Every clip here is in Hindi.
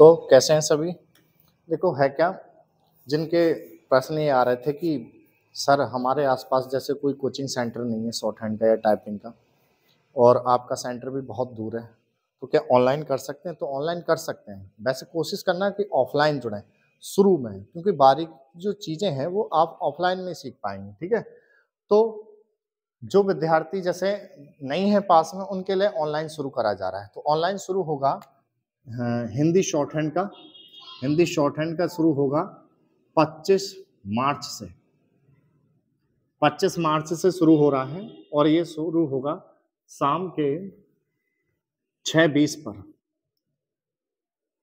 तो कैसे हैं सभी? देखो है क्या, जिनके प्रश्न ये आ रहे थे कि सर हमारे आसपास जैसे कोई कोचिंग सेंटर नहीं है शॉर्ट हैंड का या टाइपिंग का, और आपका सेंटर भी बहुत दूर है, तो क्या ऑनलाइन कर सकते हैं? तो ऑनलाइन कर सकते हैं। वैसे कोशिश करना कि ऑफलाइन जुड़ें शुरू में, क्योंकि बारीक जो चीज़ें हैं वो आप ऑफलाइन में सीख पाएँगे, ठीक है? तो जो विद्यार्थी जैसे नहीं है पास में, उनके लिए ऑनलाइन शुरू करा जा रहा है। तो ऑनलाइन शुरू होगा हिंदी शॉर्ट हैंड का शुरू होगा 25 मार्च से। 25 मार्च से शुरू हो रहा है और ये शुरू होगा शाम के 6:20 पर।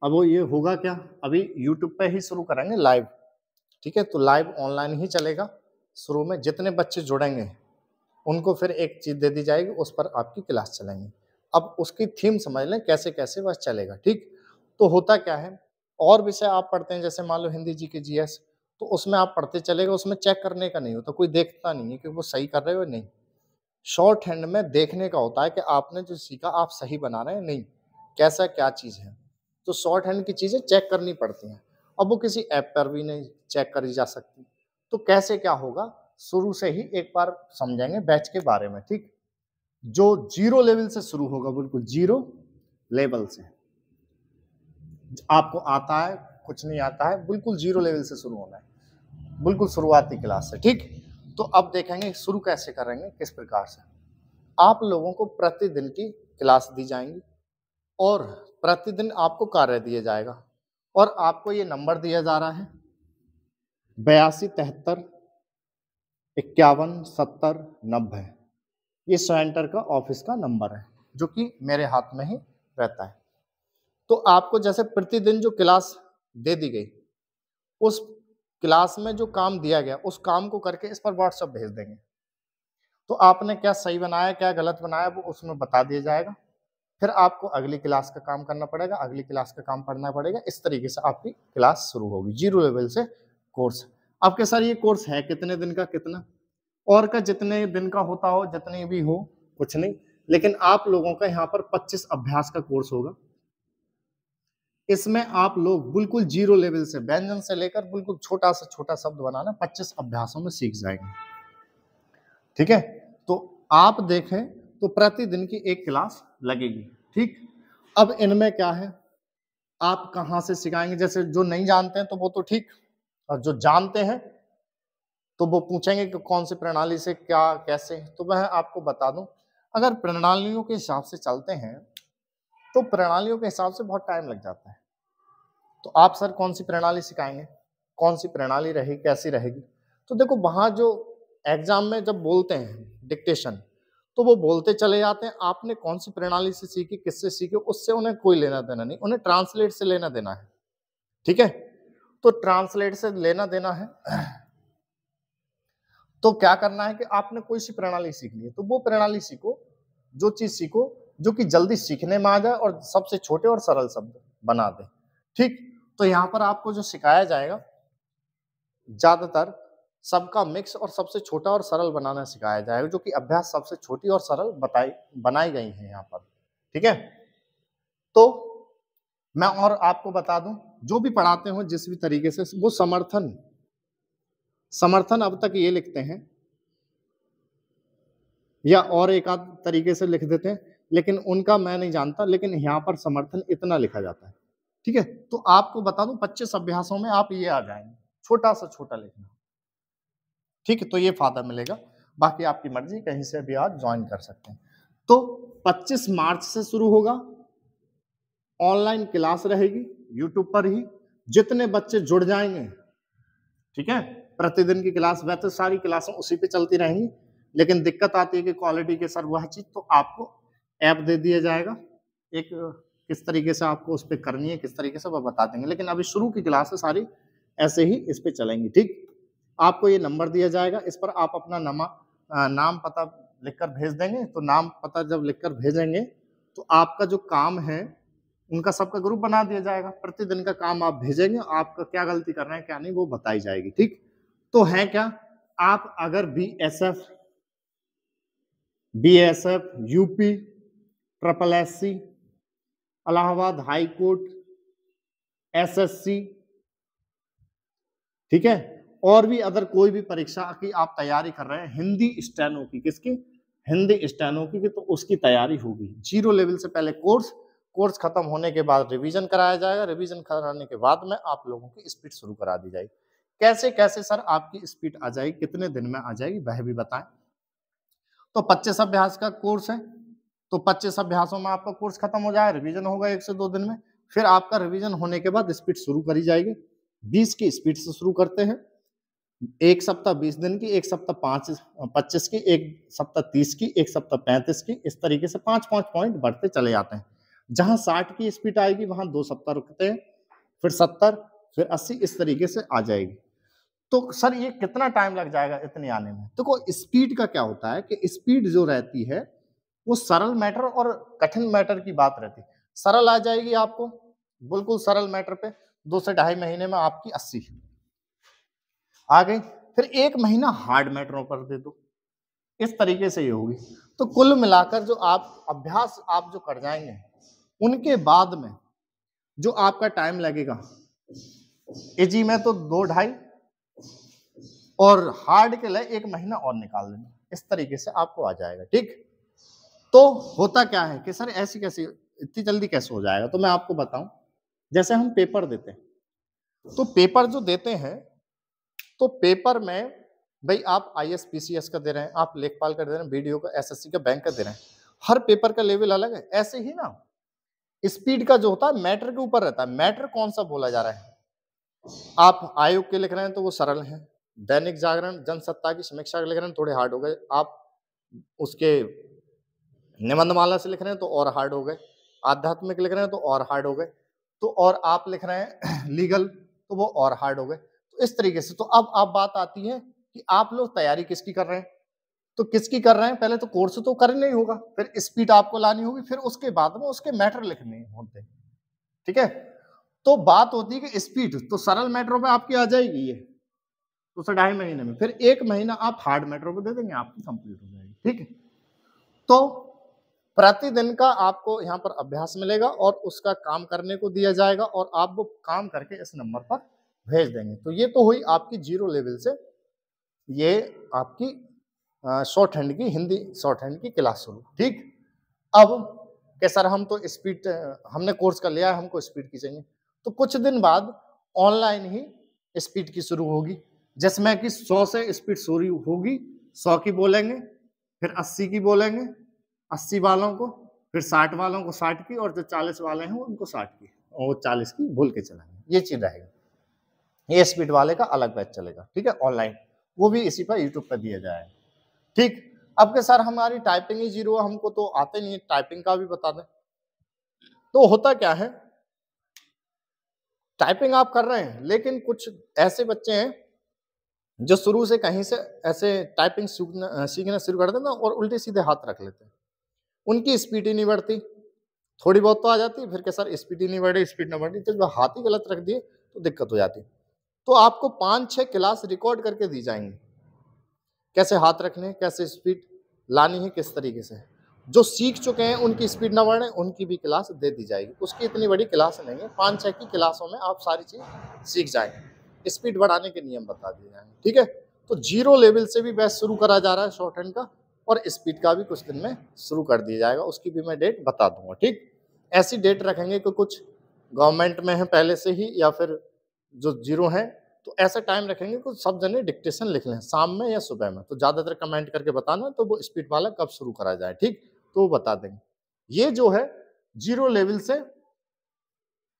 अब वो ये होगा क्या, अभी यूट्यूब पे ही शुरू करेंगे लाइव, ठीक है? तो लाइव ऑनलाइन ही चलेगा शुरू में। जितने बच्चे जुड़ेंगे उनको फिर एक चीज़ दे दी जाएगी, उस पर आपकी क्लास चलेंगी। अब उसकी थीम समझ लें कैसे-कैसे वह चलेगा, ठीक? तो होता क्या है, और विषय आप पढ़ते हैं जैसे मान लो हिंदी, जीके, जीएस, तो उसमें आप पढ़ते चलेगा, उसमें चेक करने का नहीं होता, कोई देखता नहीं है कि वो सही कर रहे हो या नहीं। शॉर्ट हैंड में देखने का होता है कि आपने जो सीखा आप सही बना रहे हैं नहीं, कैसा क्या चीज़ है। तो शॉर्ट हैंड की चीज़ें चेक करनी पड़ती हैं। अब वो किसी ऐप पर भी नहीं चेक करी जा सकती। तो कैसे क्या होगा, शुरू से ही एक बार समझेंगे बैच के बारे में, ठीक? जो जीरो लेवल से शुरू होगा, बिल्कुल जीरो लेवल से। आपको आता है, कुछ नहीं आता है, बिल्कुल जीरो लेवल से शुरू होना है, बिल्कुल शुरुआती क्लास से, ठीक? तो अब देखेंगे शुरू कैसे करेंगे, किस प्रकार से। आप लोगों को प्रतिदिन की क्लास दी जाएंगी और प्रतिदिन आपको कार्य दिया जाएगा, और आपको ये नंबर दिया जा रहा है 8273517090। ये सेंटर का ऑफिस का नंबर है, जो कि मेरे हाथ में ही रहता है। तो आपको जैसे प्रतिदिन जो क्लास दे दी गई, उस क्लास में जो काम दिया गया, उस काम को करके इस पर व्हाट्सएप भेज देंगे। तो आपने क्या सही बनाया, क्या गलत बनाया, वो उसमें बता दिया जाएगा। फिर आपको अगली क्लास का काम करना पड़ेगा, अगली क्लास का काम पढ़ना पड़ेगा। इस तरीके से आपकी क्लास शुरू होगी, जीरो लेवल से कोर्स। आपके सर ये कोर्स है कितने दिन का, कितना? और का जितने दिन का होता हो, जितनी भी हो, कुछ नहीं, लेकिन आप लोगों का यहाँ पर 25 अभ्यास का कोर्स होगा। इसमें आप लोग बिल्कुल जीरो लेवल से, व्यंजन से लेकर बिल्कुल छोटा से छोटा शब्द बनाना 25 अभ्यासों में सीख जाएंगे, ठीक है? तो आप देखें तो प्रतिदिन की एक क्लास लगेगी, ठीक? अब इनमें क्या है, आप कहाँ से सिखाएंगे? जैसे जो नहीं जानते हैं तो वो तो ठीक, और जो जानते हैं तो वो पूछेंगे कि कौन सी प्रणाली से क्या कैसे। तो मैं आपको बता दूं, अगर प्रणालियों के हिसाब से चलते हैं तो प्रणालियों के हिसाब से बहुत टाइम लग जाता है। तो आप सर कौन सी प्रणाली सिखाएंगे, कौन सी प्रणाली रहेगी, कैसी रहेगी? तो देखो वहां जो एग्जाम में जब बोलते हैं डिक्टेशन, तो वो बोलते चले जाते हैं आपने कौन सी प्रणाली से सीखी, किससे सीखी, उससे उन्हें कोई लेना देना नहीं, उन्हें ट्रांसलेट से लेना देना है, ठीक है? तो ट्रांसलेट से लेना देना है। तो क्या करना है कि आपने कोई सी प्रणाली सीख ली है, तो वो प्रणाली सीखो, जो चीज सीखो जो कि जल्दी सीखने में आ जाए और सबसे छोटे और सरल शब्द बना दे, ठीक? तो यहाँ पर आपको जो सिखाया जाएगा ज्यादातर सबका मिक्स और सबसे छोटा और सरल बनाना सिखाया जाएगा, जो कि अभ्यास सबसे छोटी और सरल बनाई गई है यहाँ पर, ठीक है? तो मैं और आपको बता दूं, जो भी पढ़ाते हो जिस भी तरीके से, वो समर्थन समर्थन अब तक ये लिखते हैं या और एक आध तरीके से लिख देते हैं, लेकिन उनका मैं नहीं जानता, लेकिन यहाँ पर समर्थन इतना लिखा जाता है, ठीक है? तो आपको बता दूं 25 अभ्यासों में आप ये आ जाएंगे, छोटा से छोटा लिखना, ठीक है? तो ये फायदा मिलेगा, बाकी आपकी मर्जी, कहीं से भी आप ज्वाइन कर सकते हैं। तो 25 मार्च से शुरू होगा, ऑनलाइन क्लास रहेगी यूट्यूब पर ही, जितने बच्चे जुड़ जाएंगे, ठीक है? प्रतिदिन की क्लास, वैसे सारी क्लासें उसी पे चलती रहेंगी, लेकिन दिक्कत आती है कि क्वालिटी के सर वह चीज, तो आपको ऐप दे दिया जाएगा एक, किस तरीके से आपको उस पर करनी है, किस तरीके से वह बता देंगे, लेकिन अभी शुरू की क्लासें सारी ऐसे ही इस पे चलेंगी, ठीक? आपको ये नंबर दिया जाएगा, इस पर आप अपना नाम पता लिखकर भेज देंगे। तो नाम पता जब लिखकर भेजेंगे तो आपका जो काम है उनका सबका ग्रुप बना दिया जाएगा, प्रतिदिन का काम आप भेजेंगे, आपका क्या गलती कर रहे हैं क्या नहीं वो बताई जाएगी, ठीक? तो है क्या, आप अगर BSF, UP, triple SC, Allahabad high court, SSC, ठीक है, और भी अदर कोई भी परीक्षा की आप तैयारी कर रहे हैं, हिंदी स्टेनो की, किसकी, हिंदी स्टेनो की, तो उसकी तैयारी होगी। 0 लेवल से पहले कोर्स खत्म होने के बाद रिवीजन कराया जाएगा, रिवीजन कराने के बाद में आप लोगों की स्पीड शुरू करा दी जाएगी। कैसे कैसे सर आपकी स्पीड आ जाएगी, कितने दिन में आ जाएगी, वह भी बताएं। तो 25 अभ्यास का कोर्स है, तो 25 अभ्यासों में आपका कोर्स खत्म हो जाए, रिवीजन होगा 1 से 2 दिन में, फिर आपका रिवीजन होने के बाद स्पीड शुरू करी जाएगी। 20 की स्पीड से शुरू करते हैं, 1 सप्ताह 20 दिन की, 1 सप्ताह 25 की, 1 सप्ताह 30 की, 1 सप्ताह 35 की, इस तरीके से 5-5 पॉइंट बढ़ते चले जाते हैं। जहां 60 की स्पीड आएगी वहां 2 सप्ताह रुकते हैं, फिर 70, फिर 80, इस तरीके से आ जाएगी। तो सर ये कितना टाइम लग जाएगा इतने आने में? देखो स्पीड का क्या होता है कि स्पीड जो रहती है वो सरल मैटर और कठिन मैटर की बात रहती है। सरल आ जाएगी आपको, बिल्कुल सरल मैटर पे 2 से 2.5 महीने में आपकी 80 आ गई, फिर 1 महीना हार्ड मैटरों पर दे दो, इस तरीके से ये होगी। तो कुल मिलाकर जो आप अभ्यास आप जो कर जाएंगे उनके बाद में जो आपका टाइम लगेगा इजी में तो 2-2.5 और हार्ड के लिए 1 महीना और निकाल लेना, इस तरीके से आपको आ जाएगा। ठीक, तो होता क्या है कि सर ऐसी कैसी इतनी जल्दी कैसे हो जाएगा? तो मैं आपको बताऊं, जैसे हम पेपर देते हैं, तो पेपर जो देते हैं तो पेपर में भाई आप आईएएस पीसीएस का दे रहे हैं, आप लेखपाल का दे रहे हैं, बीडीओ का, एसएससी का, बैंक का दे रहे हैं, हर पेपर का लेवल अलग है। ऐसे ही ना स्पीड का जो होता है मैटर के ऊपर रहता है। मैटर कौन सा बोला जा रहा है? आप आयोग के लिख रहे हैं तो वो सरल है, दैनिक जागरण, जनसत्ता की समीक्षा के लिख रहे हैं थोड़े हार्ड हो गए, आप उसके निबंधमाला से लिख रहे हैं तो और हार्ड हो गए, आध्यात्मिक लिख रहे हैं तो और हार्ड हो गए, तो और आप लिख रहे हैं लीगल तो वो और हार्ड हो गए। तो इस तरीके से तो अब बात आती है कि आप लोग तैयारी किसकी कर रहे हैं? तो किसकी कर रहे हैं? पहले तो कोर्स तो करना ही होगा, फिर स्पीड आपको लानी होगी, फिर उसके बाद में उसके मैटर लिखने होते हैं। ठीक है, तो बात होती है कि स्पीड तो सरल मैटरों पे आपकी आ जाएगी ये तो 2.5 महीने में, फिर 1 महीना आप हार्ड मैटरों को दे देंगे, आपकी कंप्लीट हो जाएगी। ठीक है, तो प्रतिदिन का आपको यहाँ पर अभ्यास मिलेगा और उसका काम करने को दिया जाएगा और आप वो काम करके इस नंबर पर भेज देंगे। तो ये तो हुई आपकी 0 लेवल से ये आपकी शॉर्ट हैंड की, हिंदी शॉर्ट हैंड की क्लास शुरू। ठीक, अब कि सर हम तो स्पीड हमने कोर्स कर लिया है, हमको स्पीड की चाहिए, तो कुछ दिन बाद ऑनलाइन ही स्पीड की शुरू होगी, जिसमें कि 100 से स्पीड शुरू होगी, 100 की बोलेंगे, फिर 80 की बोलेंगे, 80 वालों को, फिर 60 वालों को 60 की, और जो 40 वाले हैं उनको 60 की, और वो 40 की बोल के चलाएंगे। ये चीज रहेगा, ये स्पीड वाले का अलग बैच चलेगा। ठीक है, ऑनलाइन, वो भी इसी पर यूट्यूब पर दिया जाएगा। ठीक, अब के सर हमारी टाइपिंग ही 0 है, हमको तो आते नहीं है, टाइपिंग का भी बता दें। तो होता क्या है, टाइपिंग आप कर रहे हैं लेकिन कुछ ऐसे बच्चे हैं जो शुरू से कहीं से ऐसे टाइपिंग सीखना शुरू कर देते हैं और उल्टे सीधे हाथ रख लेते हैं, उनकी स्पीड ही नहीं बढ़ती, थोड़ी बहुत तो आ जाती है, फिर क्या सर स्पीड ही नहीं बढ़ी, स्पीड नहीं बढ़ी, तो जब हाथ ही गलत रख दिए तो दिक्कत हो जाती। तो आपको 5-6 क्लास रिकॉर्ड करके दी जाएंगी, कैसे हाथ रखने, कैसे स्पीड लानी है, किस तरीके से। जो सीख चुके हैं उनकी स्पीड ना बढ़े, उनकी भी क्लास दे दी जाएगी। उसकी इतनी बड़ी क्लास नहीं है, 5-6 की क्लासों में आप सारी चीज सीख जाएंगे, स्पीड बढ़ाने के नियम बता दिए जाएंगे। ठीक है, तो 0 लेवल से भी बैच शुरू करा जा रहा है शॉर्ट हैंड का, और स्पीड का भी कुछ दिन में शुरू कर दिया जाएगा, उसकी भी मैं डेट बता दूंगा। ठीक, ऐसी डेट रखेंगे कि कुछ गवर्नमेंट में है पहले से ही, या फिर जो 0 है तो ऐसा टाइम रखेंगे कुछ सब जने डिक्टेशन लिख लें, शाम में या सुबह में, तो ज्यादातर कमेंट करके बताना तो वो स्पीड वाला कब शुरू करा जाए। ठीक, तो वो बता देंगे। ये जो है 0 लेवल से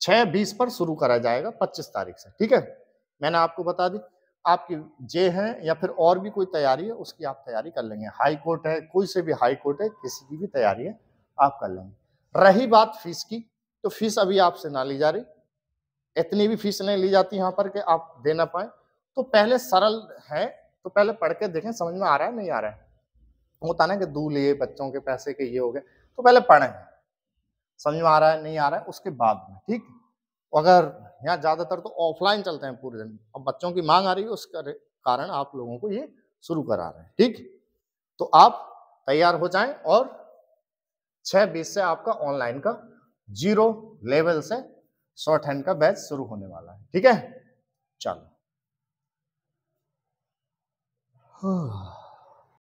6:20 पर शुरू करा जाएगा 25 तारीख से। ठीक है, मैंने आपको बता दी। आपकी जे है या फिर और भी कोई तैयारी है उसकी आप तैयारी कर लेंगे, हाई कोर्ट है, कोई से भी हाई कोर्ट है, किसी की भी तैयारी है आप कर लेंगे। रही बात फीस की, तो फीस अभी आपसे ना ली जा रही, इतनी भी फीस नहीं ली जाती यहाँ पर कि आप दे ना पाए। तो पहले सरल है तो पहले पढ़ के देखें समझ में आ रहा है नहीं आ रहा है, होता ना कि दूल्हे लिए बच्चों के पैसे के ये हो गए, तो पहले पढ़ें समझ में आ रहा है नहीं आ रहा है उसके बाद में। ठीक, अगर यहाँ ज्यादातर तो ऑफलाइन चलते हैं पूरे दिन, अब बच्चों की मांग आ रही है उस कारण आप लोगों को ये शुरू करा रहे हैं। ठीक, तो आप तैयार हो जाएं और 6:20 से आपका ऑनलाइन का 0 लेवल से शॉर्ट हैंड का बैच शुरू होने वाला है, ठीक है। चलो